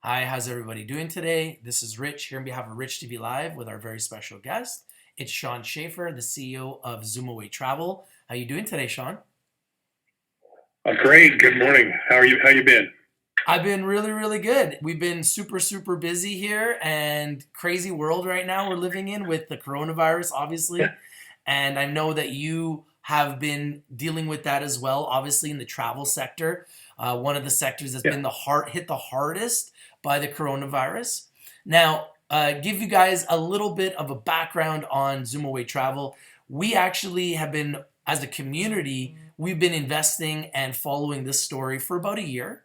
Hi, how's everybody doing today? This is Rich here on behalf of Rich TV Live with our very special guest. It's Sean Schaeffer, the CEO of Zoomaway Travel. How you doing today, Sean? Great. Good morning. How are you? How you been? I've been really good. We've been super busy here and crazy world right now we're living in with the coronavirus, obviously. And I know that you have been dealing with that as well, obviously in the travel sector, one of the sectors that's Yeah. been hit the hardest by the coronavirus. Now, give you guys a little bit of a background on Zoomaway Travel. We actually have been, as a community, we've been investing and following this story for about a year,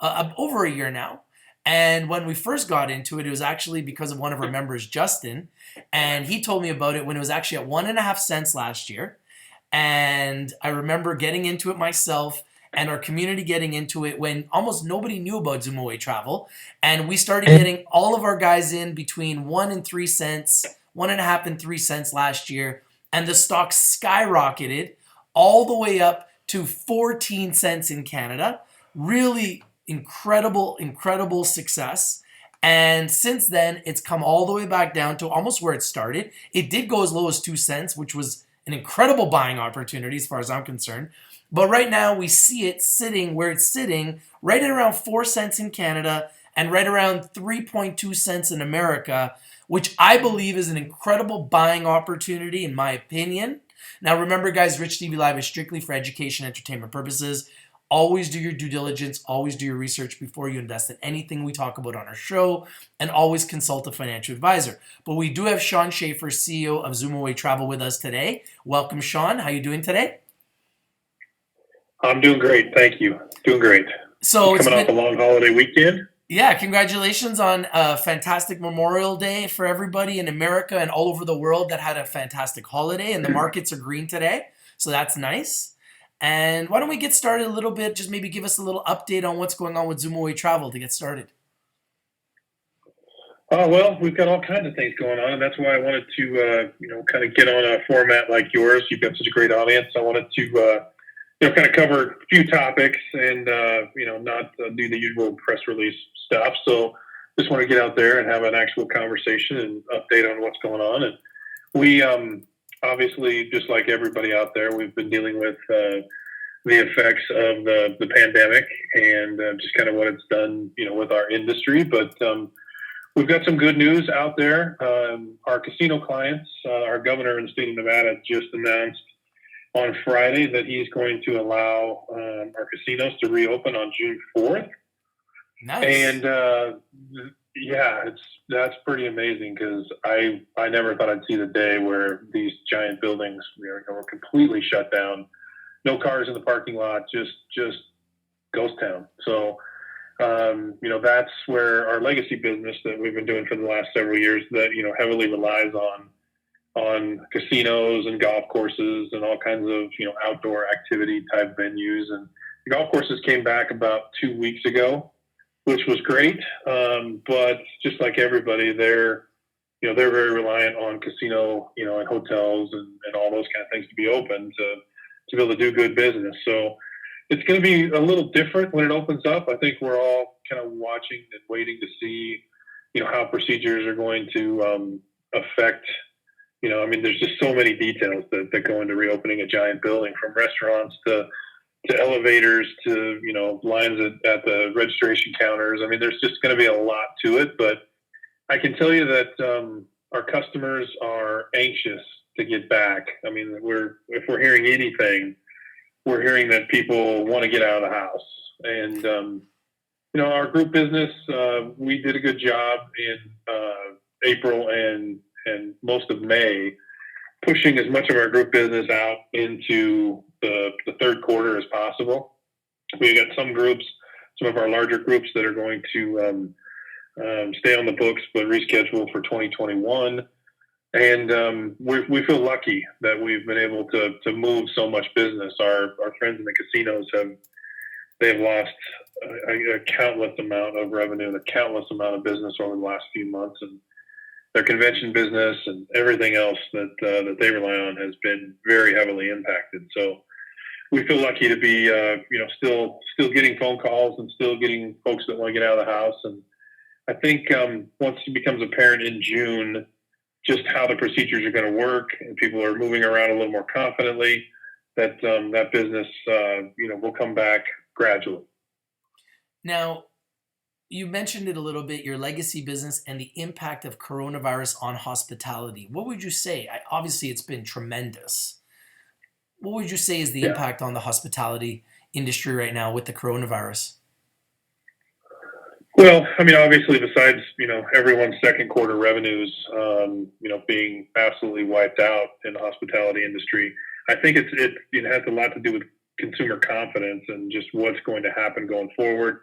over a year now. And when we first got into it, it was actually because of one of our members, Justin, and he told me about it when it was actually at 1.5 cents last year. And I remember getting into it myself and our community getting into it when almost nobody knew about Zoomaway Travel. And we started getting all of our guys in between 1 and 3 cents, 1.5 and 3 cents last year. And the stock skyrocketed all the way up to 14 cents in Canada. Really incredible success. And since then, it's come all the way back down to almost where it started. It did go as low as 2 cents, which was an incredible buying opportunity as far as I'm concerned. But right now, we see it sitting where it's sitting, right at around 4 cents in Canada and right around 3.2 cents in America, which I believe is an incredible buying opportunity, in my opinion. Now, remember, guys, Rich TV Live is strictly for education, entertainment purposes. Always do your due diligence, always do your research before you invest in anything we talk about on our show, and always consult a financial advisor. But we do have Sean Schaeffer, CEO of Zoomaway Travel, with us today. Welcome, Sean. How you doing today? I'm doing great. Thank you. Doing great. So Just it's coming off been, a long holiday weekend. yeah, congratulations on a fantastic Memorial Day for everybody in America and all over the world that had a fantastic holiday, and the markets are green today. So that's nice. And why don't we get started a little bit? Just maybe give us a little update on what's going on with Zoomaway Travel to get started. Oh well, we've got all kinds of things going on, and that's why I wanted to, kind of get on a format like yours. You've got such a great audience. I wanted to, kind of cover a few topics and, not do the usual press release stuff. So just want to get out there and have an actual conversation and update on what's going on. And we, obviously, just like everybody out there, we've been dealing with the effects of the pandemic and just kind of what it's done, with our industry. But we've got some good news out there. Our casino clients, our governor in the state of Nevada just announced on Friday that he's going to allow our casinos to reopen on June 4th. Nice. And yeah, that's pretty amazing because I never thought I'd see the day where these giant buildings were completely shut down, no cars in the parking lot, just ghost town. So that's where our legacy business that we've been doing for the last several years that heavily relies on casinos and golf courses and all kinds of outdoor activity type venues. And the golf courses came back about 2 weeks ago, which was great. But just like everybody, they're very reliant on casino, and hotels and all those kind of things to be open to be able to do good business. So it's going to be a little different when it opens up. I think we're all kind of watching and waiting to see, how procedures are going to affect. There's just so many details that go into reopening a giant building, from restaurants to elevators to lines at the registration counters. There's just going to be a lot to it, but I can tell you that our customers are anxious to get back. If we're hearing anything, we're hearing that people want to get out of the house. And our group business, we did a good job in April and most of May, pushing as much of our group business out into the third quarter as possible. We got some groups, some of our larger groups that are going to stay on the books but reschedule for 2021. And we feel lucky that we've been able to move so much business. Our friends in the casinos they've lost a countless amount of revenue and a countless amount of business over the last few months, and their convention business and everything else that they rely on has been very heavily impacted. So we feel lucky to be still getting phone calls and still getting folks that want to get out of the house. And I think once it becomes apparent in June just how the procedures are going to work and people are moving around a little more confidently, that that business will come back gradually. Now, you mentioned it a little bit, your legacy business and the impact of coronavirus on hospitality. What would you say? Obviously, it's been tremendous. What would you say is the Yeah. impact on the hospitality industry right now with the coronavirus? Well, I mean, obviously, besides everyone's second quarter revenues, being absolutely wiped out in the hospitality industry, I think it has a lot to do with consumer confidence and just what's going to happen going forward.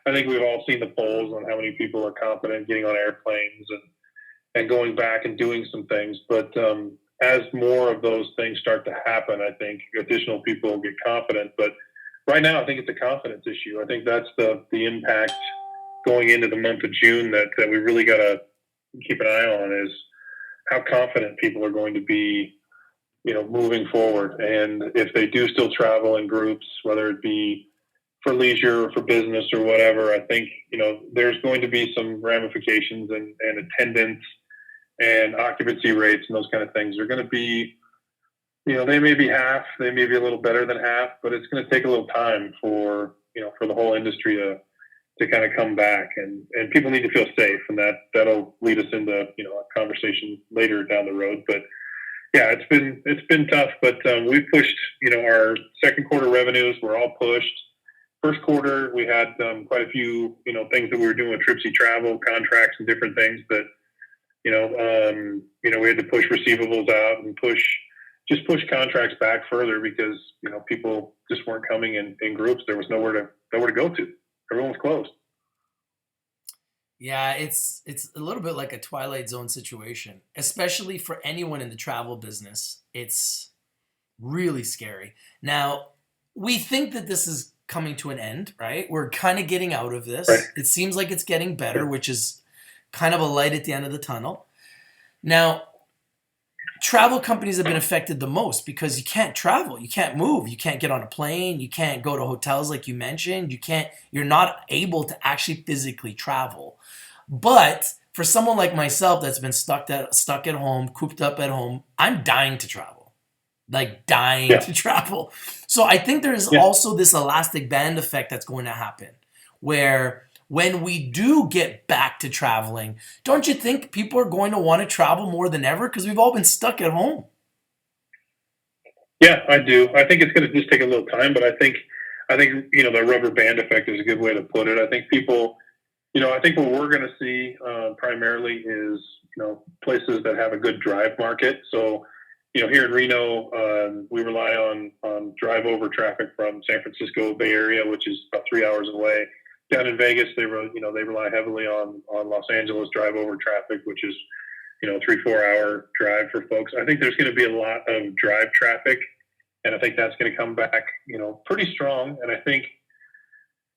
I think we've all seen the polls on how many people are confident getting on airplanes and going back and doing some things. But as more of those things start to happen, I think additional people will get confident. But right now, I think it's a confidence issue. I think that's the impact going into the month of June that we really got to keep an eye on is how confident people are going to be, moving forward. And if they do still travel in groups, whether it be for leisure or for business or whatever, I think, there's going to be some ramifications and attendance and occupancy rates and those kind of things are going to be, they may be half, they may be a little better than half, but it's going to take a little time for the whole industry to kind of come back and people need to feel safe. And that'll lead us into, a conversation later down the road. But yeah, it's been tough, but we've pushed, our second quarter revenues were all pushed. First quarter, we had quite a few, things that we were doing with Tripsy Travel contracts and different things that, we had to push receivables out and push contracts back further because, people just weren't coming in groups. There was nowhere to go to. Everyone was closed. Yeah, it's a little bit like a Twilight Zone situation, especially for anyone in the travel business. It's really scary. Now, we think that this is coming to an end, right? We're kind of getting out of this. Right. It seems like it's getting better, which is kind of a light at the end of the tunnel. Now, travel companies have been affected the most because you can't travel, you can't move, you can't get on a plane, you can't go to hotels like you mentioned, you're not able to actually physically travel. But for someone like myself that's been stuck at home, cooped up at home, I'm dying to travel. Like dying to travel. So I think there's also this elastic band effect that's going to happen where when we do get back to traveling, don't you think people are going to want to travel more than ever? Because we've all been stuck at home. Yeah, I do. I think it's going to just take a little time, but I think the rubber band effect is a good way to put it. I think people, I think what we're going to see primarily is places that have a good drive market. So here in Reno, we rely on drive over traffic from San Francisco Bay Area, which is about 3 hours away. Down in Vegas, they rely heavily on Los Angeles drive over traffic, which is 3-4 hour drive for folks. I think there's going to be a lot of drive traffic, and I think that's going to come back pretty strong. And I think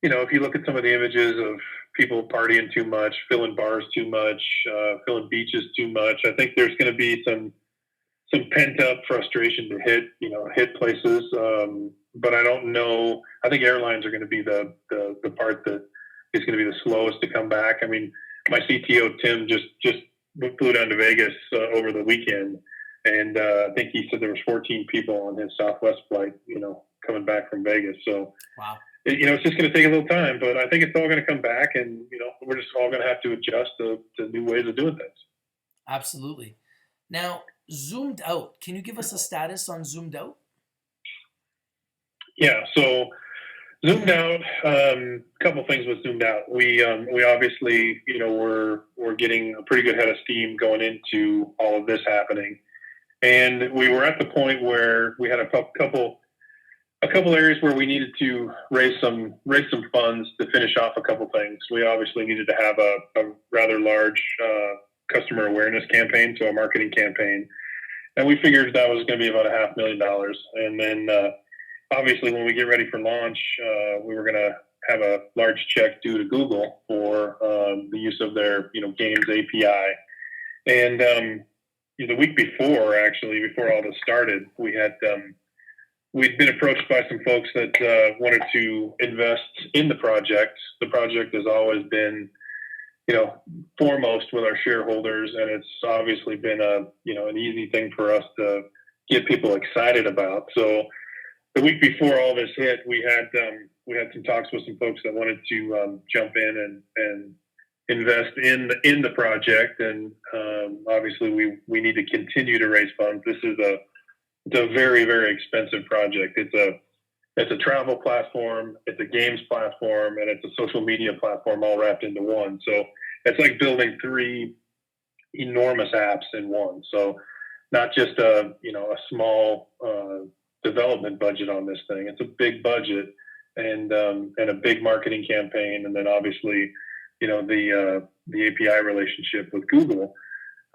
if you look at some of the images of people partying too much, filling bars too much, filling beaches too much, I think there's going to be some pent up frustration to hit places. But I don't know. I think airlines are going to be the part that is going to be the slowest to come back. I mean, my CTO Tim just flew down to Vegas over the weekend, and I think he said there was 14 people on his Southwest flight, coming back from Vegas. So wow, it's just going to take a little time, but I think it's all going to come back, and we're just all going to have to adjust to new ways of doing things. Absolutely. Now, Zoomed Out. Can you give us a status on Zoomed Out? Yeah, so Zoomed Out, a couple things with Zoomed Out. We obviously, we're getting a pretty good head of steam going into all of this happening. And we were at the point where we had a couple areas where we needed to raise some funds to finish off a couple things. We obviously needed to have a rather large customer awareness campaign, so a marketing campaign. And we figured that was going to be about $500,000. And then obviously when we get ready for launch, we were going to have a large check due to Google for the use of their games API. And the week before, actually, before all this started, we'd been approached by some folks that wanted to invest in the project. The project has always been foremost with our shareholders, and it's obviously been an easy thing for us to get people excited about. So the week before all this hit, we had some talks with some folks that wanted to jump in and invest in the project, and obviously we need to continue to raise funds. It's a very, very expensive project. It's a travel platform, it's a games platform, and it's a social media platform all wrapped into one. So it's like building three enormous apps in one. So not just a small development budget on this thing. It's a big budget and a big marketing campaign, and then obviously the API relationship with Google.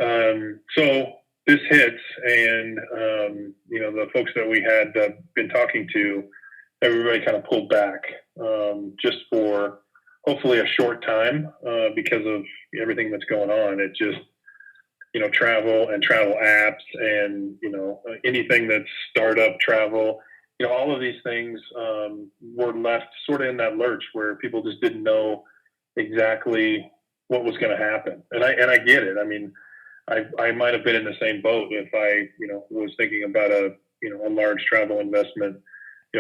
So this hits, and the folks that we had been talking to, everybody kind of pulled back just for hopefully a short time because of everything that's going on. It just travel and travel apps and anything that's startup travel. All of these things were left sort of in that lurch where people just didn't know exactly what was going to happen. And I get it. I mean, I might have been in the same boat if I was thinking about a large travel investment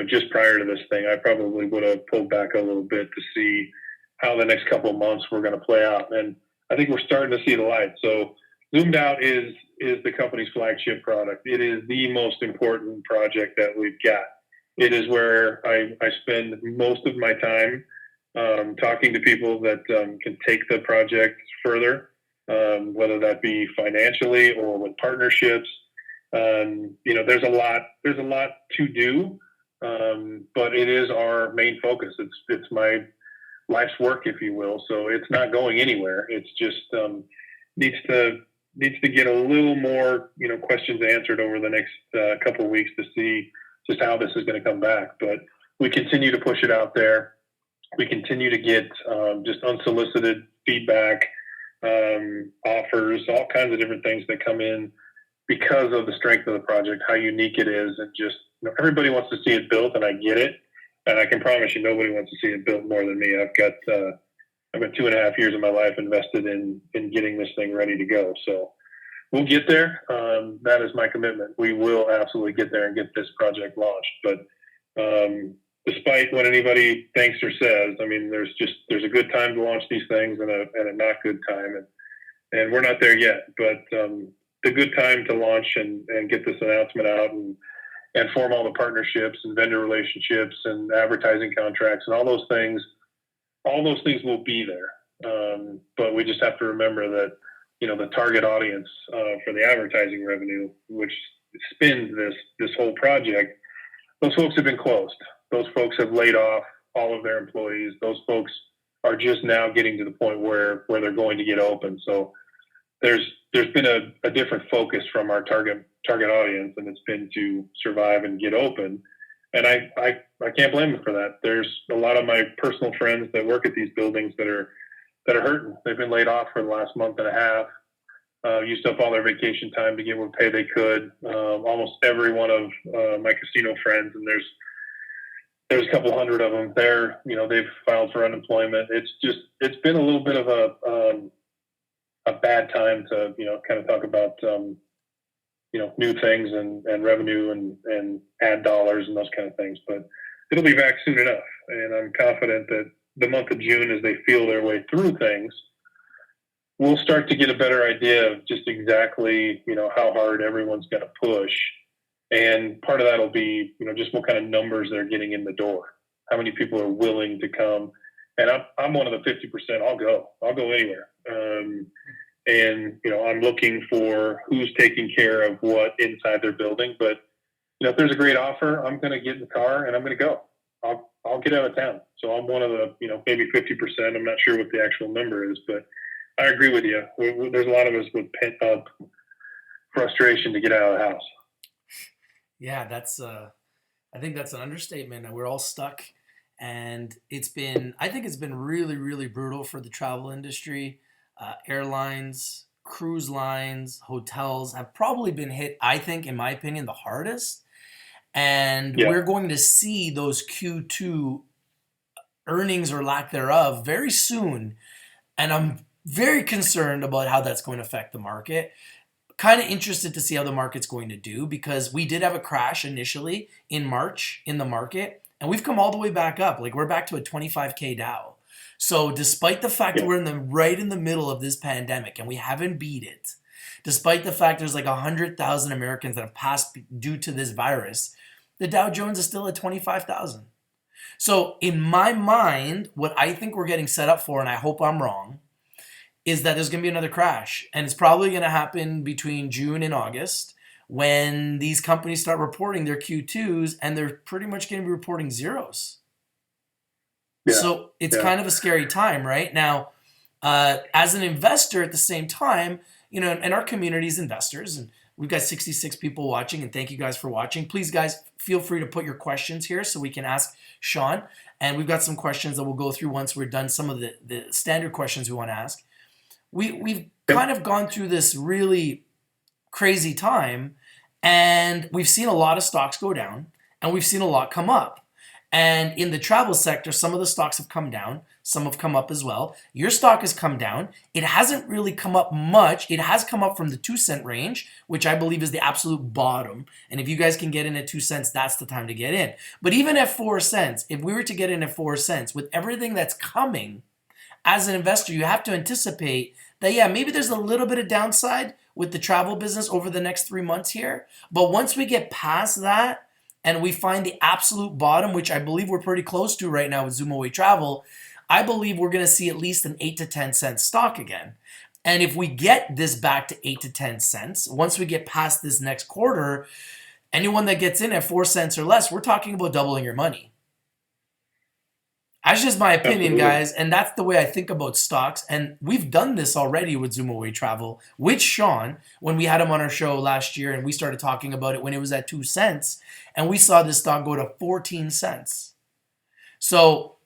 just prior to this thing. I probably would have pulled back a little bit to see how the next couple of months were going to play out. And I think we're starting to see the light. So Zoomed Out is the company's flagship product. It is the most important project that we've got. It is where I spend most of my time talking to people that can take the project further, whether that be financially or with partnerships. There's a lot to do, but it is our main focus. It's my life's work, if you will. So it's not going anywhere. It's just needs to get a little more questions answered over the next couple of weeks to see just how this is going to come back. But we continue to push it out there. We continue to get just unsolicited feedback, offers, all kinds of different things that come in because of the strength of the project, how unique it is, and just everybody wants to see it built, and I get it. And I can promise you, nobody wants to see it built more than me. I've got 2.5 years of my life invested in getting this thing ready to go. So we'll get there. That is my commitment. We will absolutely get there and get this project launched. But despite what anybody thinks or says, I mean, there's a good time to launch these things and a not good time, and we're not there yet. But the good time to launch and get this announcement out and form all the partnerships and vendor relationships and advertising contracts and all those things will be there. But we just have to remember that, the target audience for the advertising revenue, which spins this whole project, those folks have been closed. Those folks have laid off all of their employees. Those folks are just now getting to the point where they're going to get open. So there's been a different focus from our target audience, and it's been to survive and get open. And I can't blame them for that. There's a lot of my personal friends that work at these buildings that are hurting. They've been laid off for the last month and a half. Used up all their vacation time to get what pay they could. Almost every one of my casino friends, and there's a couple hundred of them there. They've filed for unemployment. It's been a little bit of a bad time to kind of talk about new things and revenue and ad dollars and those kind of things. But it'll be back soon enough, and I'm confident that the month of June, as they feel their way through things, we'll start to get a better idea of just exactly how hard everyone's going to push. And part of that will be just what kind of numbers they're getting in the door, how many people are willing to come. And I'm one of the 50%. I'll go anywhere. And I'm looking for who's taking care of what inside their building. But if there's a great offer, I'm going to get in the car and I'm going to go. I'll get out of town. So I'm one of the maybe 50%. I'm not sure what the actual number is, but I agree with you. There's a lot of us with pent up frustration to get out of the house. Yeah, I think that's an understatement. And we're all stuck, and I think it's been really, really brutal for the travel industry. Airlines, cruise lines, hotels have probably been hit, I think, in my opinion, the hardest. And we're going to see those Q2 earnings or lack thereof very soon. And I'm very concerned about how that's going to affect the market. Kind of interested to see how the market's going to do, because we did have a crash initially in March in the market, and we've come all the way back up. Like, we're back to a 25K Dow. So despite the fact that Yeah. we're right in the middle of this pandemic and we haven't beat it, despite the fact there's like 100,000 Americans that have passed due to this virus, the Dow Jones is still at 25,000. So in my mind, what I think we're getting set up for, and I hope I'm wrong, is that there's going to be another crash. And it's probably going to happen between June and August, when these companies start reporting their Q2s, and they're pretty much going to be reporting zeros. Yeah. So it's Yeah. kind of a scary time right now. As an investor at the same time, you know, and our community is investors, and we've got 66 people watching, and thank you guys for watching. Please, guys, feel free to put your questions here so we can ask Sean. And we've got some questions that we'll go through once we're done some of the standard questions we want to ask. We've kind of gone through this really crazy time, and we've seen a lot of stocks go down, and we've seen a lot come up. And in the travel sector, some of the stocks have come down, some have come up as well. Your stock has come down. It hasn't really come up much. It has come up from the 2 cent range, which I believe is the absolute bottom. And if you guys can get in at 2 cents, that's the time to get in. But even at 4 cents, if we were to get in at 4 cents, with everything that's coming, as an investor, you have to anticipate that, yeah, maybe there's a little bit of downside with the travel business over the next 3 months here. But once we get past that and we find the absolute bottom, which I believe we're pretty close to right now with Zoomaway Travel, I believe we're going to see at least an 8 to 10 cent stock again. And if we get this back to 8 to 10 cents, once we get past this next quarter, anyone that gets in at 4 cents or less, we're talking about doubling your money. That's just my opinion, Absolutely. guys, and that's the way I think about stocks. And we've done this already with Zoomaway Travel, with Sean, when we had him on our show last year, and we started talking about it when it was at 2 cents, and we saw this stock go to 14 cents. So,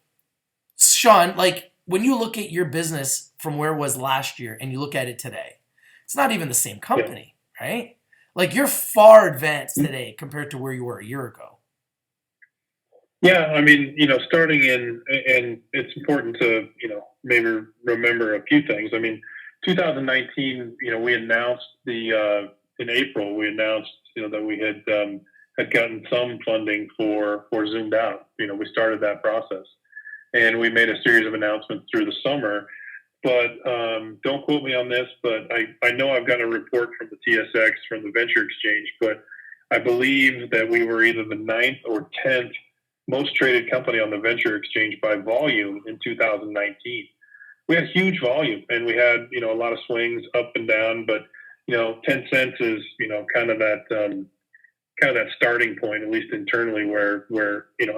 Sean, like, when you look at your business from where it was last year and you look at it today, it's not even the same company, right? Like, you're far advanced today compared to where you were a year ago. Yeah, I mean, starting in, and it's important to, maybe remember a few things. I mean, 2019, we announced in April, we announced, that we had gotten some funding for Zoomed Out. We started that process, and we made a series of announcements through the summer. But don't quote me on this, but I know I've got a report from the TSX, from the Venture Exchange, but I believe that we were either the 9th or 10th most traded company on the Venture Exchange by volume in 2019. We had huge volume, and we had, a lot of swings up and down, but, 10 cents is, kind of that starting point, at least internally, where,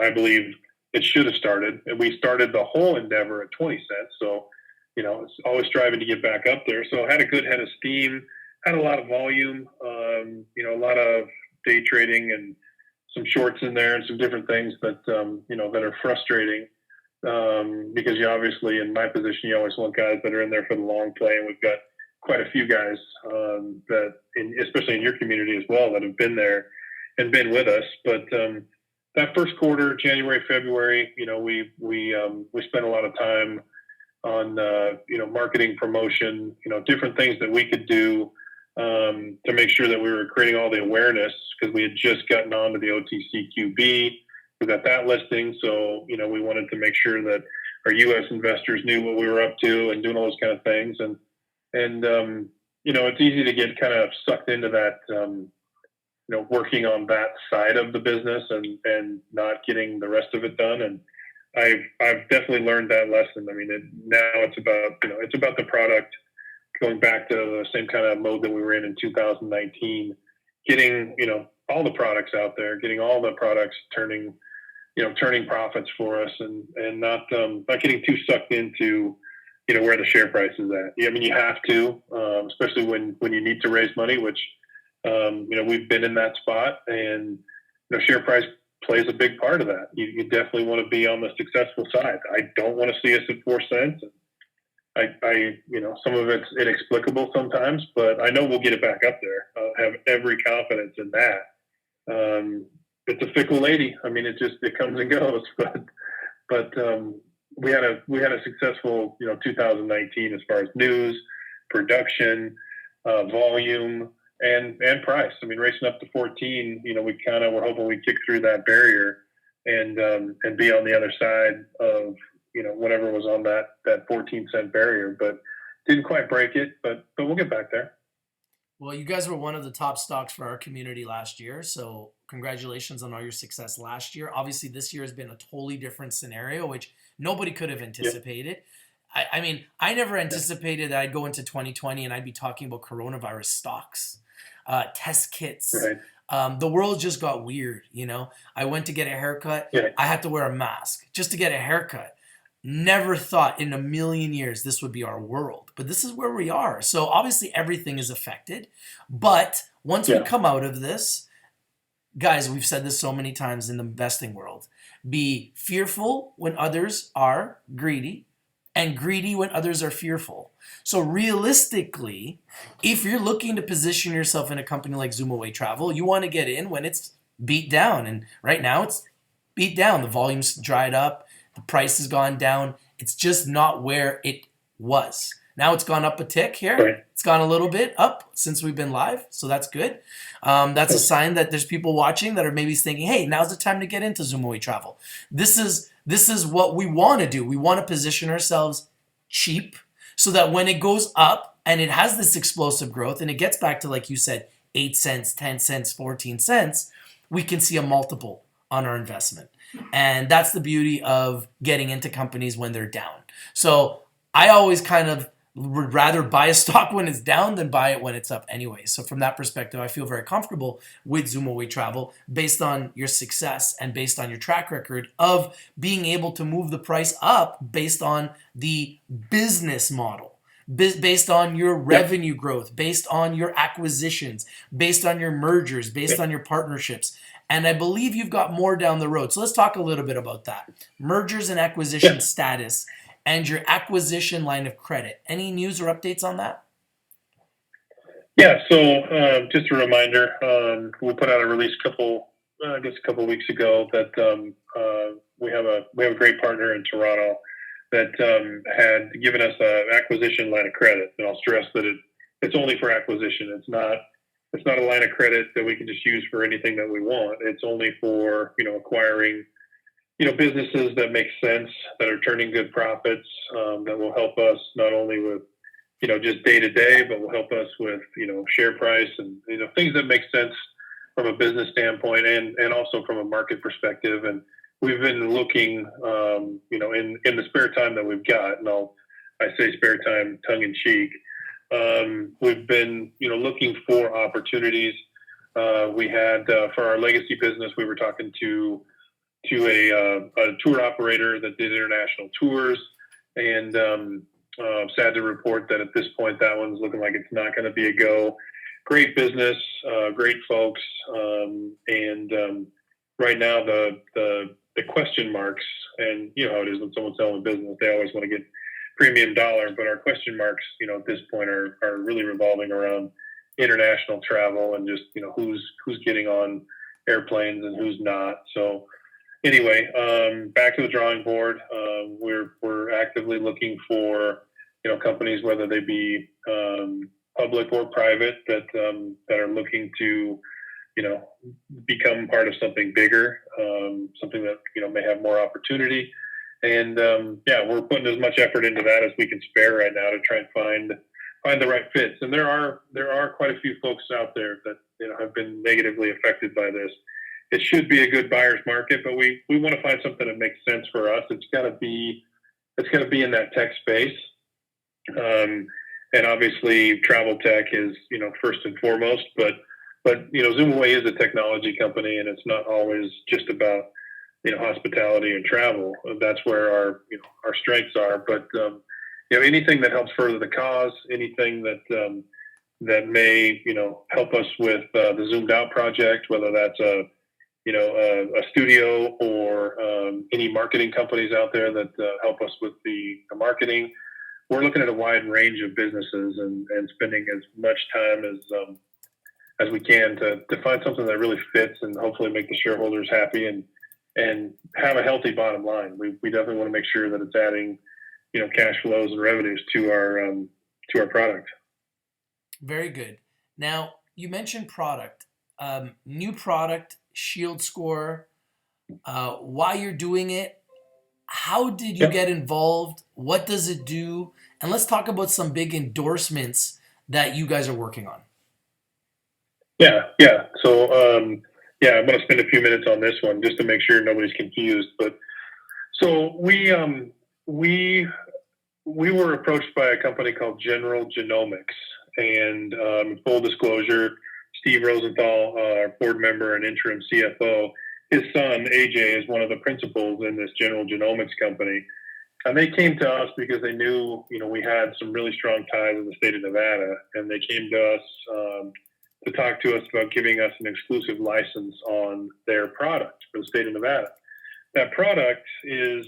I believe it should have started. And we started the whole endeavor at 20 cents. So, it's always striving to get back up there. So I had a good head of steam, had a lot of volume, a lot of day trading and some shorts in there and some different things that, that are frustrating, because you obviously, in my position, you always want guys that are in there for the long play. And we've got quite a few guys especially in your community as well, that have been there and been with us. But that first quarter, January, February, we spent a lot of time on, marketing, promotion, different things that we could do to make sure that we were creating all the awareness, because we had just gotten onto the OTCQB. We got that listing. So, we wanted to make sure that our U.S. investors knew what we were up to and doing all those kind of things. And it's easy to get kind of sucked into that, working on that side of the business and not getting the rest of it done. And I've definitely learned that lesson. I mean, now it's about the product, going back to the same kind of mode that we were in 2019, getting, all the products out there, getting all the products turning profits for us, and not getting too sucked into, where the share price is at. I mean, you have to, especially when you need to raise money, which, we've been in that spot, and, share price plays a big part of that. You definitely want to be on the successful side. I don't want to see us at 4 cents. Some of it's inexplicable sometimes, but I know we'll get it back up there. I have every confidence in that. It's a fickle lady. I mean, it comes and goes, but we had a successful 2019 as far as news, production, volume, and price. I mean, racing up to 14, we're hoping we kick through that barrier and be on the other side of whatever was on that 14-cent barrier, but didn't quite break it. But we'll get back there. Well, you guys were one of the top stocks for our community last year, so congratulations on all your success last year. Obviously, this year has been a totally different scenario, which nobody could have anticipated. I mean, I never anticipated that I'd go into 2020 and I'd be talking about coronavirus stocks, test kits. Right. The world just got weird, I went to get a haircut. Yeah. I had to wear a mask just to get a haircut. Never thought in a million years this would be our world, but this is where we are. So obviously everything is affected, but once we come out of this, guys, we've said this so many times in the investing world, be fearful when others are greedy and greedy when others are fearful. So realistically, if you're looking to position yourself in a company like Zoomaway Travel, you want to get in when it's beat down. And right now it's beat down. The volume's dried up. The price has gone down. It's just not where it was. Now it's gone up a tick here. Right. It's gone a little bit up since we've been live, so that's good. That's a sign that there's people watching that are maybe thinking, hey, now's the time to get into Zoomaway Travel. This is what we want to do. We want to position ourselves cheap so that when it goes up and it has this explosive growth and it gets back to, like you said, 8 cents, 10 cents, 14 cents, we can see a multiple on our investment. And that's the beauty of getting into companies when they're down. So I always kind of would rather buy a stock when it's down than buy it when it's up anyway. So from that perspective, I feel very comfortable with Zoomaway Travel based on your success and based on your track record of being able to move the price up based on the business model, based on your revenue growth, based on your acquisitions, based on your mergers, based on your partnerships. And I believe you've got more down the road. So let's talk a little bit about that. Mergers and acquisition status and your acquisition line of credit. Any news or updates on that? Yeah, so just a reminder, we put out a release a couple weeks ago that we have a great partner in Toronto that had given us an acquisition line of credit. And I'll stress that it's only for acquisition. It's not a line of credit that we can just use for anything that we want. It's only for, acquiring, businesses that make sense, that are turning good profits, that will help us not only with, just day to day, but will help us with, share price and, things that make sense from a business standpoint and also from a market perspective. And we've been looking, in the spare time that we've got, and I say spare time tongue in cheek. We've been, looking for opportunities. We had, for our legacy business, we were talking to a tour operator that did international tours, and sad to report that at this point, that one's looking like it's not going to be a go. Great business, great folks, and right now the question marks, and you know how it is when someone's selling a business, they always want to get premium dollar, but our question marks, at this point are really revolving around international travel and just, who's getting on airplanes and who's not. So anyway, back to the drawing board. We're actively looking for, companies, whether they be public or private, that are looking to, become part of something bigger, something that, may have more opportunity. And we're putting as much effort into that as we can spare right now to try and find the right fits. And there are quite a few folks out there that have been negatively affected by this. It should be a good buyer's market, but we want to find something that makes sense for us. It's got to be in that tech space, and obviously travel tech is first and foremost. But Zoomaway is a technology company, and it's not always just about hospitality and travel. That's where our strengths are. But anything that helps further the cause, anything that may help us with the Zoomed Out project, whether that's a studio or any marketing companies out there that help us with the marketing. We're looking at a wide range of businesses and spending as much time as we can to find something that really fits and hopefully make the shareholders happy and and have a healthy bottom line. We definitely want to make sure that it's adding, cash flows and revenues to our product. Very good. Now, you mentioned product, new product, Shield Score. Why you're doing it? How did you get involved? What does it do? And let's talk about some big endorsements that you guys are working on. Yeah. So, I'm going to spend a few minutes on this one just to make sure nobody's confused. But so we were approached by a company called General Genomics, and full disclosure, Steve Rosenthal, our board member and interim CFO, his son AJ is one of the principals in this General Genomics company, and they came to us because they knew we had some really strong ties in the state of Nevada, and they came to us to talk to us about giving us an exclusive license on their product for the state of Nevada. That product is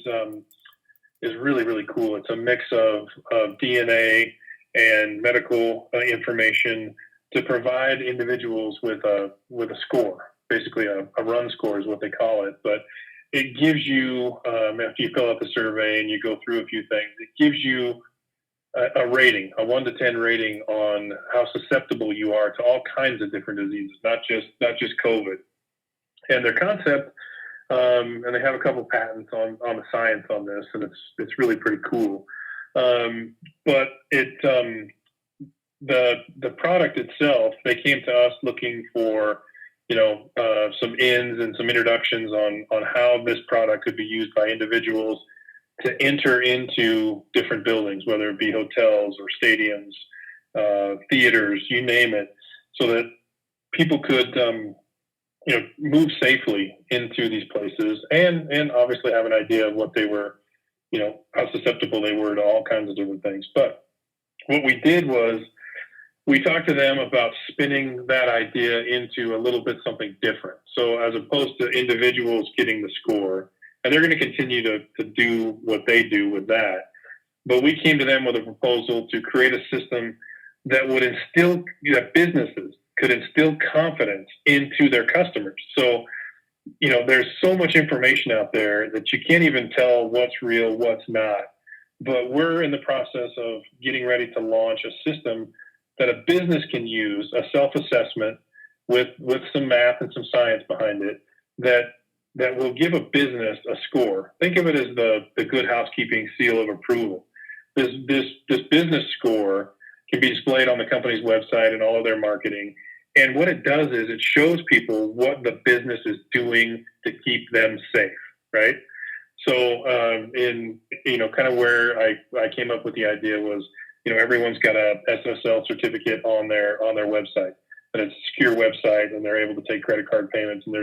really, really cool. It's a mix of DNA and medical information to provide individuals with a score, basically a run score is what they call it. But it gives you, after you fill out the survey and you go through a few things, it gives you a rating, a 1 to 10 rating on how susceptible you are to all kinds of different diseases, not just COVID. And their concept, and they have a couple patents on the science on this, and it's really pretty cool. But it the product itself, they came to us looking for some ins and some introductions on how this product could be used by individuals to enter into different buildings, whether it be hotels or stadiums, theaters, you name it, so that people could move safely into these places and obviously have an idea of what they were, how susceptible they were to all kinds of different things. But what we did was we talked to them about spinning that idea into a little bit something different. So as opposed to individuals getting the score, and they're going to continue to do what they do with that, but we came to them with a proposal to create a system that would instill, that businesses could instill confidence into their customers. So, there's so much information out there that you can't even tell what's real, what's not. But we're in the process of getting ready to launch a system that a business can use, a self-assessment with some math and some science behind it, that will give a business a score. Think of it as the good housekeeping seal of approval. This business score can be displayed on the company's website and all of their marketing. And what it does is it shows people what the business is doing to keep them safe, right? So in kind of where I came up with the idea was, everyone's got a SSL certificate on their website, and it's a secure website, and they're able to take credit card payments, and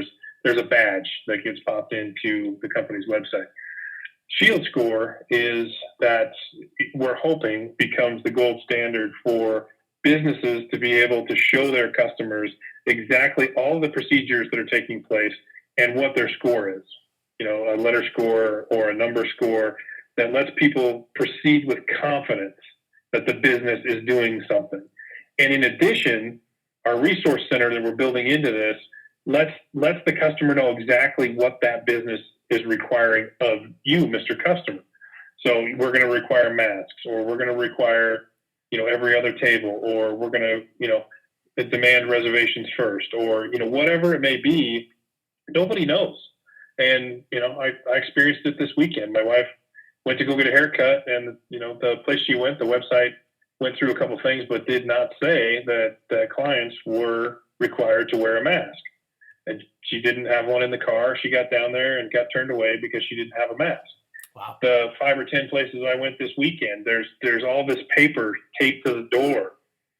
there's a badge that gets popped into the company's website. Shield Score is that we're hoping becomes the gold standard for businesses to be able to show their customers exactly all the procedures that are taking place and what their score is. A letter score or a number score that lets people proceed with confidence that the business is doing something. And in addition, our resource center that we're building into this lets the customer know exactly what that business is requiring of you, Mr. Customer. So we're going to require masks, or we're going to require, every other table, or we're going to, demand reservations first, or, whatever it may be. Nobody knows. And, I experienced it this weekend. My wife went to go get a haircut, and, the place she went, the website went through a couple things, but did not say that clients were required to wear a mask. And she didn't have one in the car. She got down there and got turned away because she didn't have a mask. Wow. The 5 or 10 places I went this weekend, there's all this paper taped to the door.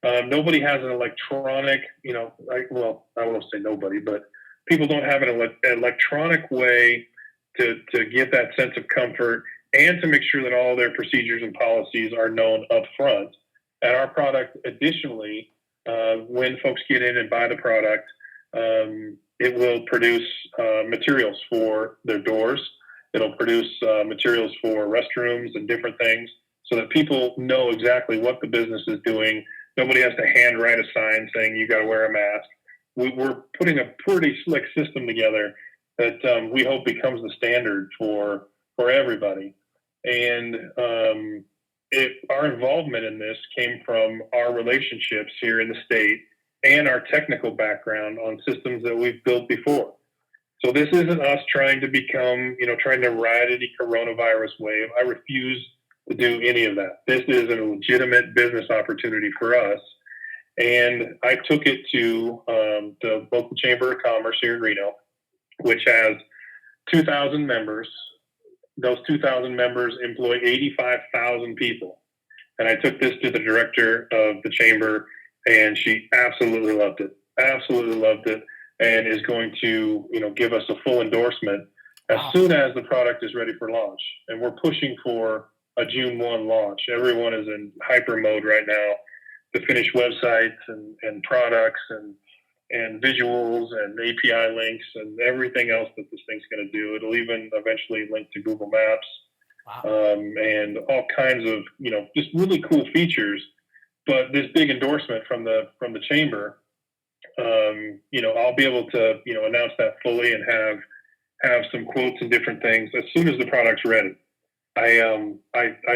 Nobody has an electronic, I won't say nobody, but people don't have an electronic way to get that sense of comfort and to make sure that all their procedures and policies are known up front. And our product, additionally, when folks get in and buy the product, it will produce materials for their doors. It'll produce materials for restrooms and different things so that people know exactly what the business is doing. Nobody has to handwrite a sign saying you got to wear a mask. We're putting a pretty slick system together that we hope becomes the standard for everybody. And our involvement in this came from our relationships here in the state and our technical background on systems that we've built before. So this isn't us trying to become, trying to ride any coronavirus wave. I refuse to do any of that. This is a legitimate business opportunity for us. And I took it to the local Chamber of Commerce here in Reno, which has 2,000 members. Those 2,000 members employ 85,000 people. And I took this to the director of the chamber, and she absolutely loved it. Absolutely loved it, and is going to, give us a full endorsement as soon as the product is ready for launch. And we're pushing for a June 1 launch. Everyone is in hyper mode right now to finish websites and products and visuals and API links and everything else that this thing's going to do. It'll even eventually link to Google Maps. Wow. And all kinds of, just really cool features. But this big endorsement from the chamber, I'll be able to, announce that fully and have some quotes and different things as soon as the product's ready. I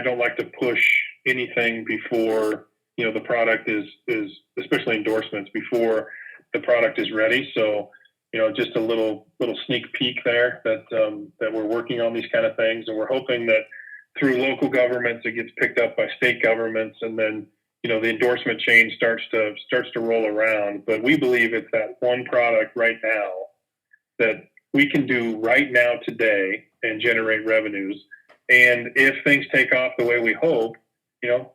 don't like to push anything before, the product is especially endorsements before the product is ready. So, just a little sneak peek there that we're working on these kind of things, and we're hoping that through local governments it gets picked up by state governments, and then the endorsement chain starts to roll around. But we believe it's that one product right now that we can do right now today and generate revenues. And if things take off the way we hope,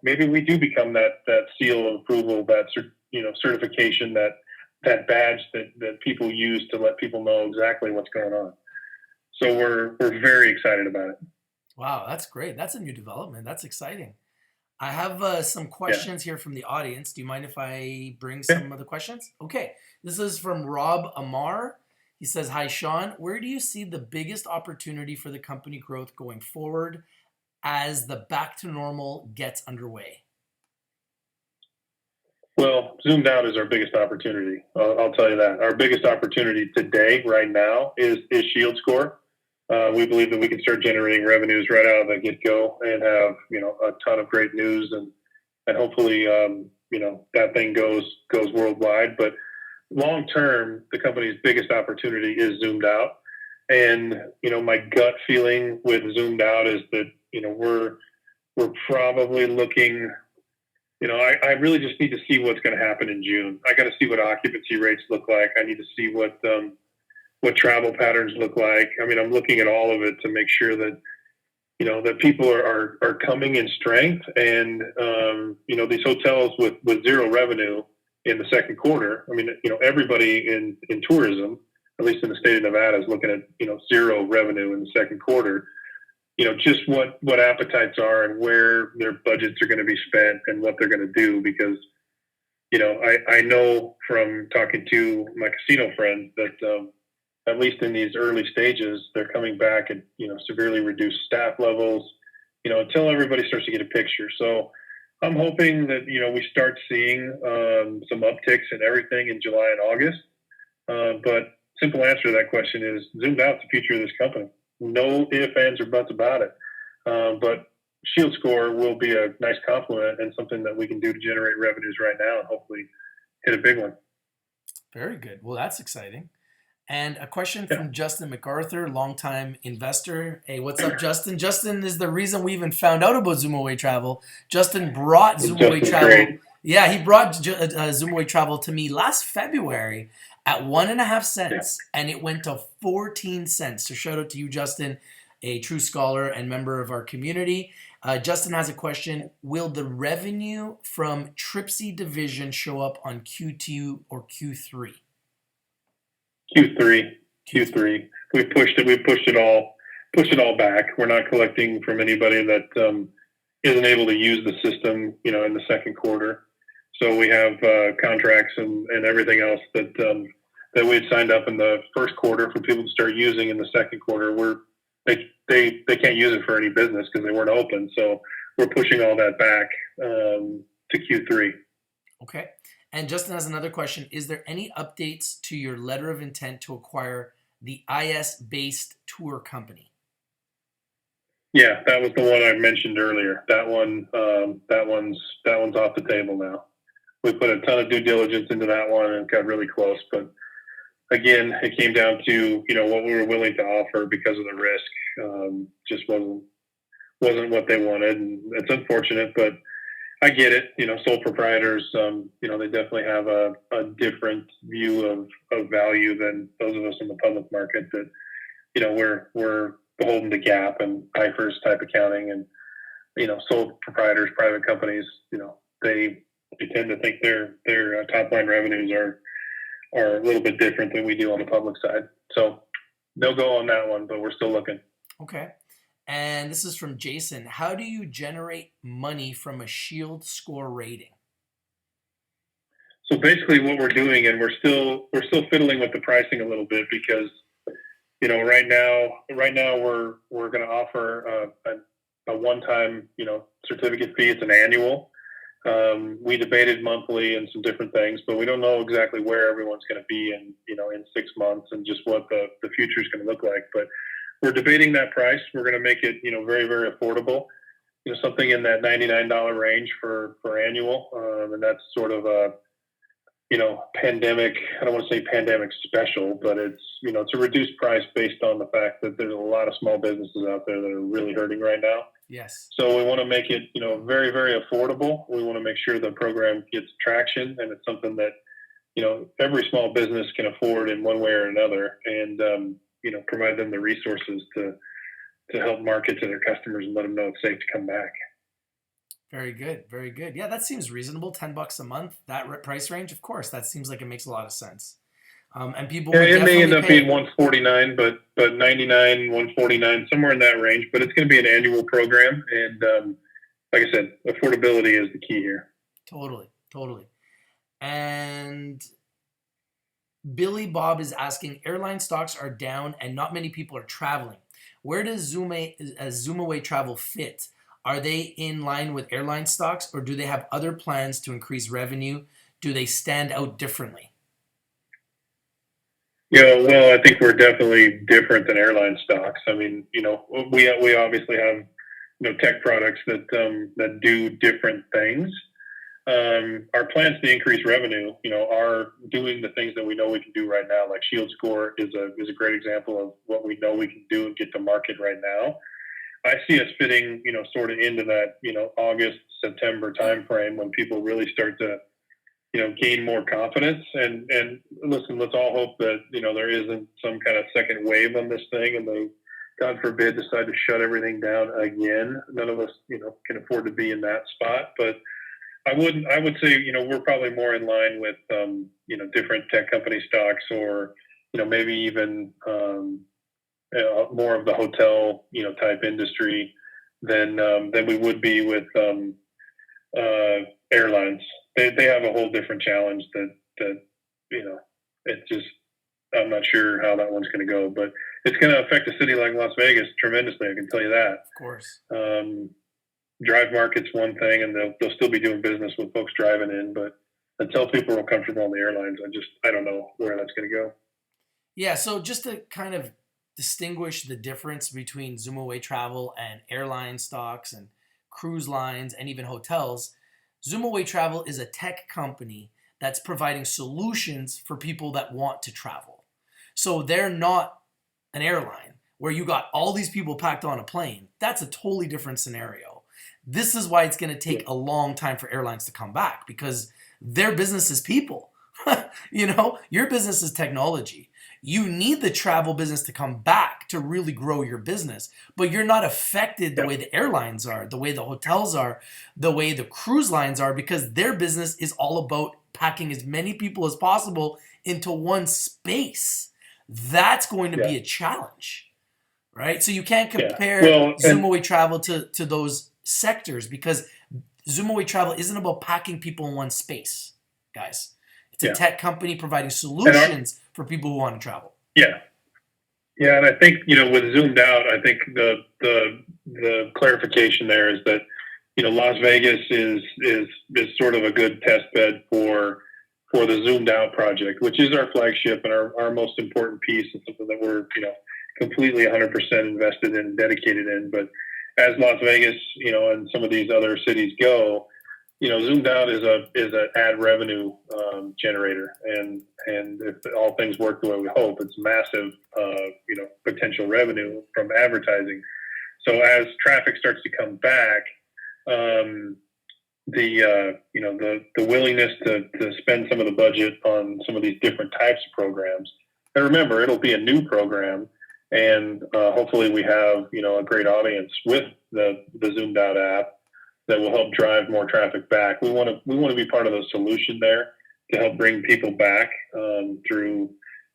maybe we do become that seal of approval, that certification, that badge that people use to let people know exactly what's going on. So we're very excited about it. Wow, that's great. That's a new development. That's exciting. I have some questions here from the audience. Do you mind if I bring some of the questions? Okay. This is from Rob Amar. He says, "Hi, Sean. Where do you see the biggest opportunity for the company growth going forward as the back to normal gets underway?" Well, zoomed out is our biggest opportunity. I'll tell you that. Our biggest opportunity today, right now, is Shield Score. We believe that we can start generating revenues right out of the get-go and have, a ton of great news, and hopefully, that thing goes worldwide. But long term, the company's biggest opportunity is zoomed out. And, my gut feeling with zoomed out is that, we're probably looking, I really just need to see what's going to happen in June. I got to see what occupancy rates look like. I need to see what travel patterns look like. I mean, I'm looking at all of it to make sure that, that people are coming in strength. And, these hotels with zero revenue in the second quarter, I mean, everybody in tourism, at least in the state of Nevada, is looking at, zero revenue in the second quarter. Just what appetites are and where their budgets are going to be spent and what they're going to do. Because, I know from talking to my casino friends that, at least in these early stages, they're coming back at, severely reduced staff levels, until everybody starts to get a picture. So I'm hoping that, we start seeing some upticks in everything in July and August. But simple answer to that question is zoomed out the future of this company. No ifs, ands, or buts about it. But Shield Score will be a nice compliment and something that we can do to generate revenues right now and hopefully hit a big one. Very good. Well, that's exciting. And a question from Justin MacArthur, longtime investor. Hey, what's up, Justin? Justin is the reason we even found out about Zoomaway Travel. Justin brought Zoomaway Travel. Great. Yeah, he brought Zoomaway Travel to me last February at 1.5 cents, and it went to 14 cents. So shout out to you, Justin, a true scholar and member of our community. Justin has a question. Will the revenue from Tripsy division show up on Q2 or Q3? Q3. We pushed it all back. We're not collecting from anybody that isn't able to use the system, in the second quarter. So we have contracts and everything else that we had signed up in the first quarter for people to start using in the second quarter. They can't use it for any business because they weren't open. So we're pushing all that back to Q3. Okay. And Justin has another question. Is there any updates to your letter of intent to acquire the IS-based tour company. Yeah, that was the one I mentioned earlier. That one's off the table now. We put a ton of due diligence into that one and got really close, but again, it came down to what we were willing to offer because of the risk. Just wasn't what they wanted, and it's unfortunate, but I get it. Sole proprietors, they definitely have a different view of value than those of us in the public market. That we're beholden to GAAP and IFRS type accounting, and sole proprietors, private companies, they tend to think their top line revenues are a little bit different than we do on the public side. So no go on that one, but we're still looking. Okay. And this is from Jason. How do you generate money from a Shield score rating? So basically what we're doing, and we're still fiddling with the pricing a little bit, because right now we're going to offer a one-time certificate fee. It's an annual. We debated monthly and some different things, but we don't know exactly where everyone's going to be in 6 months and just what the future is going to look like. But we're debating that price. We're going to make it very, very affordable. Something in that $99 range for annual, and that's sort of a pandemic. I don't want to say pandemic special, but it's it's a reduced price based on the fact that there's a lot of small businesses out there that are really hurting right now. Yes. So we want to make it very, very affordable. We want to make sure the program gets traction, and it's something that every small business can afford in one way or another, and provide them the resources to help market to their customers and let them know it's safe to come back. Very good. Very good. Yeah, that seems reasonable. $10 a month, that price range. Of course, that seems like it makes a lot of sense. And people would it may end up pay. being $149, but $99, $149, somewhere in that range. But it's going to be an annual program, and like I said, affordability is the key here. Totally. And Billy Bob is asking, airline stocks are down and not many people are traveling. Where does Zoomaway Travel fit? Are they in line with airline stocks, or do they have other plans to increase revenue? Do they stand out differently? Yeah, well, I think we're definitely different than airline stocks. I mean, we obviously have tech products that do different things. Our plans to increase revenue, are doing the things that we know we can do right now. Like Shield Score is a great example of what we know we can do and get to market right now. I see us fitting, sort of into that, August, September timeframe when people really start to, gain more confidence. And listen, let's all hope that, there isn't some kind of second wave on this thing, and they, God forbid, decide to shut everything down again. None of us, can afford to be in that spot. But I would say, we're probably more in line with, different tech company stocks, or, maybe even more of the hotel, type industry than we would be with airlines. They have a whole different challenge that it's just, I'm not sure how that one's going to go, but it's going to affect a city like Las Vegas tremendously. I can tell you that. Of course. Drive market's one thing, and they'll still be doing business with folks driving in, but until people are comfortable on the airlines, I don't know where that's going to go. Yeah. So just to kind of distinguish the difference between Zoomaway Travel and airline stocks and cruise lines and even hotels, Zoomaway Travel is a tech company that's providing solutions for people that want to travel. So they're not an airline where you got all these people packed on a plane. That's a totally different scenario. This is why it's going to take a long time for airlines to come back, because their business is people. Your business is technology. You need the travel business to come back to really grow your business, but you're not affected the way the airlines are, the way the hotels are, the way the cruise lines are, because their business is all about packing as many people as possible into one space. That's going to be a challenge, right? So you can't compare Zoomaway Travel to those sectors, because Zoomaway Travel isn't about packing people in one space, guys. It's a tech company providing solutions for people who want to travel. Yeah. Yeah. And I think, with Zoomed Out, I think the clarification there is that, Las Vegas is sort of a good test bed for for the Zoomed Out project, which is our flagship and our most important piece, and something that we're completely 100% invested in and dedicated in. But as Las Vegas, and some of these other cities go, Zoomed Out is an ad revenue generator, and if all things work the way we hope, it's massive, potential revenue from advertising. So as traffic starts to come back, the willingness to spend some of the budget on some of these different types of programs, and remember, it'll be a new program, and hopefully we have a great audience with the Zoomed Out app that will help drive more traffic back. We want to be part of the solution there to help bring people back through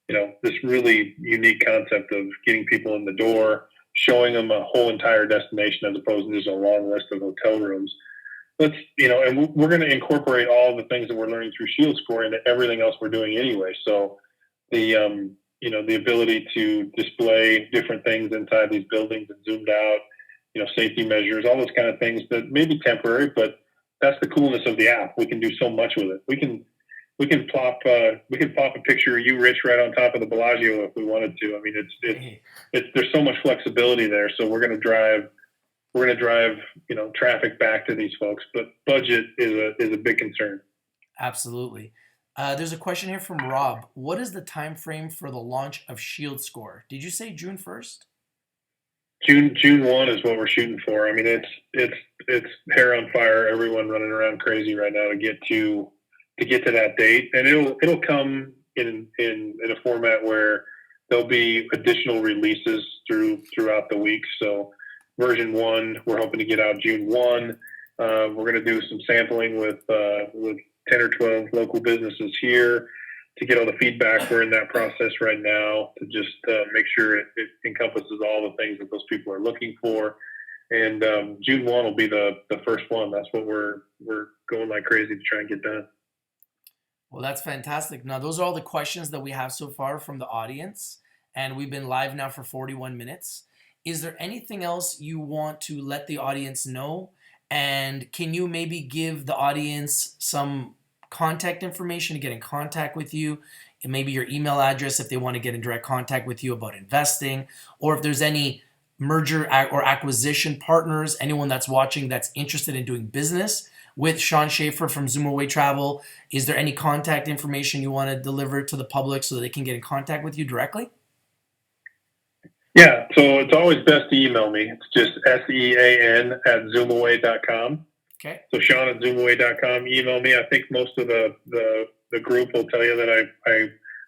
this really unique concept of getting people in the door, showing them a whole entire destination as opposed to just a long list of hotel rooms. And we're going to incorporate all the things that we're learning through Shield Score into everything else we're doing anyway. So the ability to display different things inside these buildings and zoomed out, safety measures, all those kind of things that may be temporary, but that's the coolness of the app. We can do so much with it. We can plop a picture of you, Rich, right on top of the Bellagio if we wanted to. I mean, there's so much flexibility there. So we're going to drive traffic back to these folks, but budget is a big concern. Absolutely. There's a question here from Rob. What is the time frame for the launch of Shield Score? Did you say June 1st? June 1 is what we're shooting for. I mean, it's hair on fire. Everyone running around crazy right now to get to that date, and it'll come in a format where there'll be additional releases throughout the week. So version 1, we're hoping to get out June 1. We're going to do some sampling with 10 or 12 local businesses here to get all the feedback. We're in that process right now to just make sure it encompasses all the things that those people are looking for. And June 1 will be the first one. That's what we're going like crazy to try and get done. Well, that's fantastic. Now, those are all the questions that we have so far from the audience, and we've been live now for 41 minutes. Is there anything else you want to let the audience know? And can you maybe give the audience some contact information to get in contact with you, and maybe your email address if they want to get in direct contact with you about investing, or if there's any merger or acquisition partners, anyone that's watching that's interested in doing business with Sean Schaeffer from Zoomaway Travel? Is there any contact information you want to deliver to the public so that they can get in contact with you directly? Yeah, so it's always best to email me. It's just sean@zoomaway.com. Okay. So Sean@zoomaway.com. Email me. I think most of the group will tell you that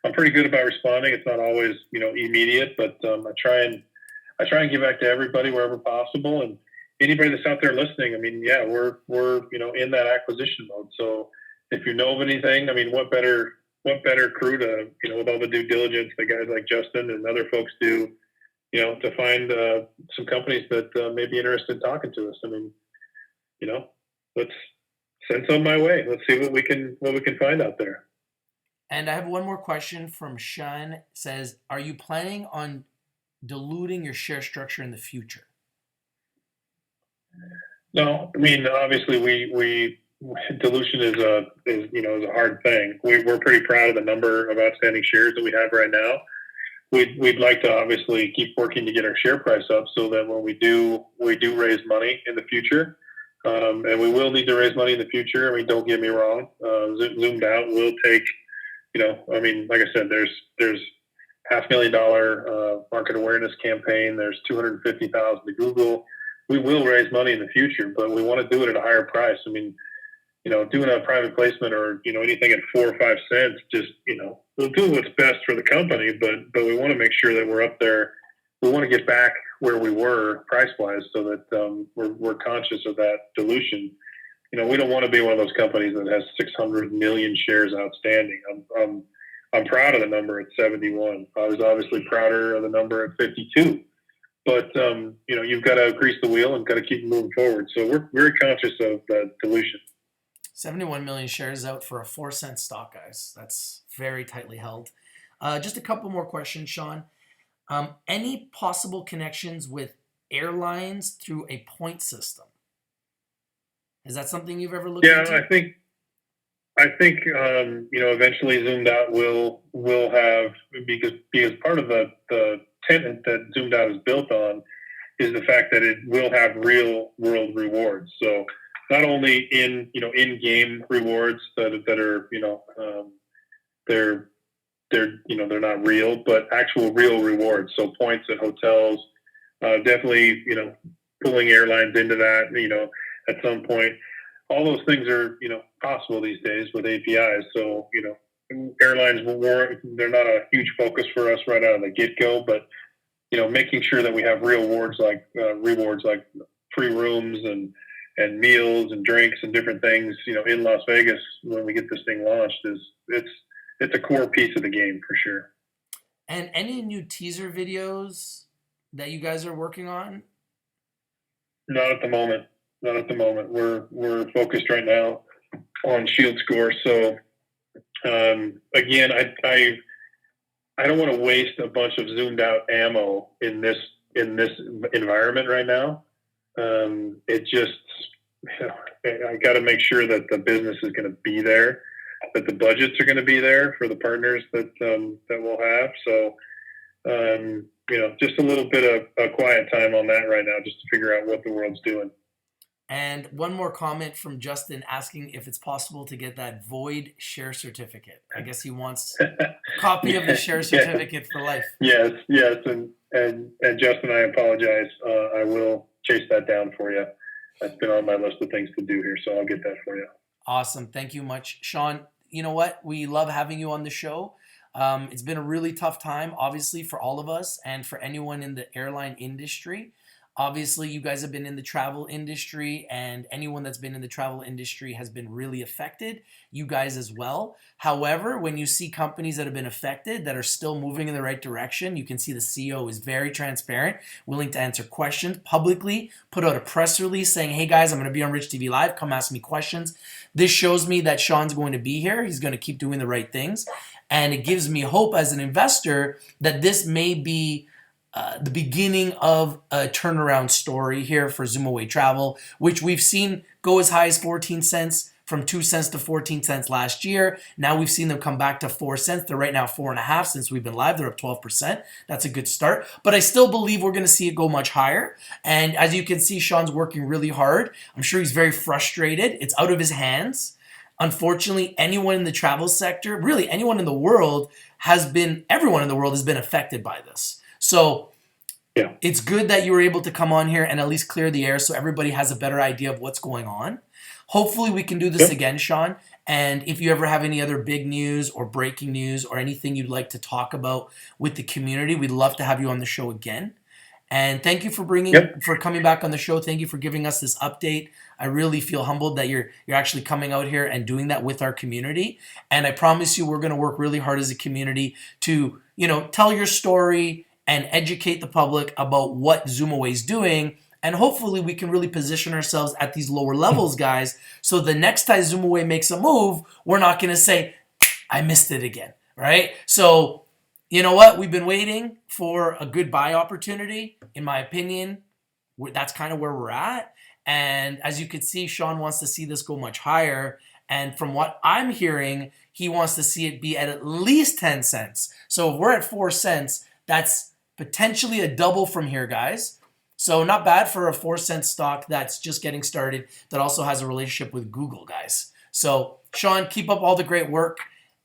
I'm pretty good about responding. It's not always immediate, but I try and get back to everybody wherever possible. And anybody that's out there listening, I mean, yeah, we're in that acquisition mode. So if you know of anything, I mean, what better crew to with all the due diligence that guys like Justin and other folks do, to find some companies that may be interested in talking to us. I mean, let's send some my way. Let's see what we can find out there. And I have one more question from Sean. It says, are you planning on diluting your share structure in the future? No, I mean, obviously we dilution is a hard thing. We're pretty proud of the number of outstanding shares that we have right now. We'd like to obviously keep working to get our share price up so that when we do raise money in the future, and we will need to raise money in the future. I mean, don't get me wrong. Zoomed Out will take, I mean, like I said, there's $500,000 market awareness campaign. There's $250,000 to Google. We will raise money in the future, but we want to do it at a higher price. I mean, doing a private placement or, anything at 4 or 5 cents, just, we'll do what's best for the company, but we want to make sure that we're up there. We want to get back where we were price-wise so that we're conscious of that dilution. We don't want to be one of those companies that has 600 million shares outstanding. I'm proud of the number at 71. I was obviously prouder of the number at 52. But, you've got to grease the wheel and got to keep moving forward. So we're very conscious of that dilution. 71 million shares out for a 4-cent stock, guys. That's very tightly held. Just a couple more questions, Sean. Any possible connections with airlines through a point system? Is that something you've ever looked into? Yeah, I think eventually Zoomed Out will have, because part of the tenet that Zoomed Out is built on is the fact that it will have real world rewards. So not only in game rewards that are they're not real, but actual real rewards. So points at hotels, definitely pulling airlines into that at some point. All those things are possible these days with APIs. So airlines they're not a huge focus for us right out of the get go, but making sure that we have real rewards like free rooms and meals and drinks and different things in Las Vegas when we get this thing launched it's a core piece of the game for sure. And any new teaser videos that you guys are working on? Not at the moment. We're focused right now on Shield Score. So again, I don't want to waste a bunch of Zoomed Out ammo in this environment right now. It just I got to make sure that the business is going to be there, that the budgets are going to be there for the partners that we'll have. So just a little bit of a quiet time on that right now, just to figure out what the world's doing. And one more comment from Justin asking if it's possible to get that void share certificate. I guess he wants a copy of the share certificate for life. Yes, and Justin, I apologize. I will chase that down for you. That's been on my list of things to do here, so I'll get that for you. Awesome. Thank you much, Sean. You know what? We love having you on the show. It's been a really tough time, obviously, for all of us and for anyone in the airline industry. Obviously, you guys have been in the travel industry, and anyone that's been in the travel industry has been really affected. You guys as well. However, when you see companies that have been affected that are still moving in the right direction, you can see the CEO is very transparent, willing to answer questions publicly, put out a press release saying, hey guys, I'm going to be on Rich TV Live. Come ask me questions. This shows me that Sean's going to be here. He's going to keep doing the right things. And it gives me hope as an investor that this may be the beginning of a turnaround story here for Zoomaway Travel, which we've seen go as high as 14 cents, from 2 cents to 14 cents last year. Now we've seen them come back to 4 cents. They're right now 4.5 since we've been live. They're up 12%. That's a good start. But I still believe we're going to see it go much higher. And as you can see, Sean's working really hard. I'm sure he's very frustrated. It's out of his hands. Unfortunately, anyone in the travel sector, really anyone in the world, everyone in the world has been affected by this. So yeah, it's good that you were able to come on here and at least clear the air so everybody has a better idea of what's going on. Hopefully we can do this again, Sean. And if you ever have any other big news or breaking news or anything you'd like to talk about with the community, we'd love to have you on the show again. And thank you for for coming back on the show. Thank you for giving us this update. I really feel humbled that you're actually coming out here and doing that with our community. And I promise you, we're going to work really hard as a community to, tell your story and educate the public about what Zoomaway is doing. And hopefully we can really position ourselves at these lower levels, guys, so the next time Zoomaway makes a move, we're not going to say, I missed it again, right? So, you know what? We've been waiting for a good buy opportunity. In my opinion, that's kind of where we're at. And as you can see, Sean wants to see this go much higher. And from what I'm hearing, he wants to see it be at least 10 cents. So if we're at 4 cents, that's potentially a double from here, guys. So not bad for a 4-cent stock that's just getting started, that also has a relationship with Google, guys. So Sean, keep up all the great work.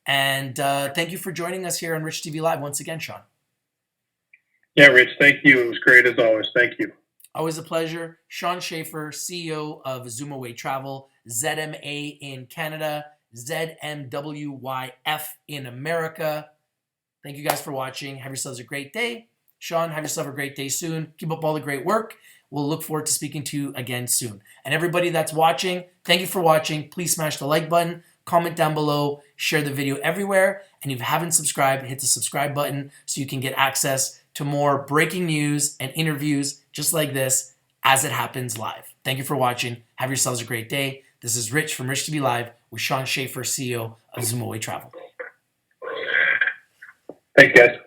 And thank you for joining us here on Rich TV Live once again, Sean. Yeah, Rich, thank you. It was great as always. Thank you. Always a pleasure. Sean Schaeffer, CEO of Zoomaway Travel, ZMA in Canada, ZMWYF in America. Thank you guys for watching. Have yourselves a great day. Sean, have yourself a great day soon. Keep up all the great work. We'll look forward to speaking to you again soon. And everybody that's watching, thank you for watching. Please smash the like button, comment down below, share the video everywhere. And if you haven't subscribed, hit the subscribe button so you can get access to more breaking news and interviews just like this as it happens live. Thank you for watching. Have yourselves a great day. This is Rich from Rich TV Live with Sean Schaeffer, CEO of Zoomaway Travel. Thanks, guys.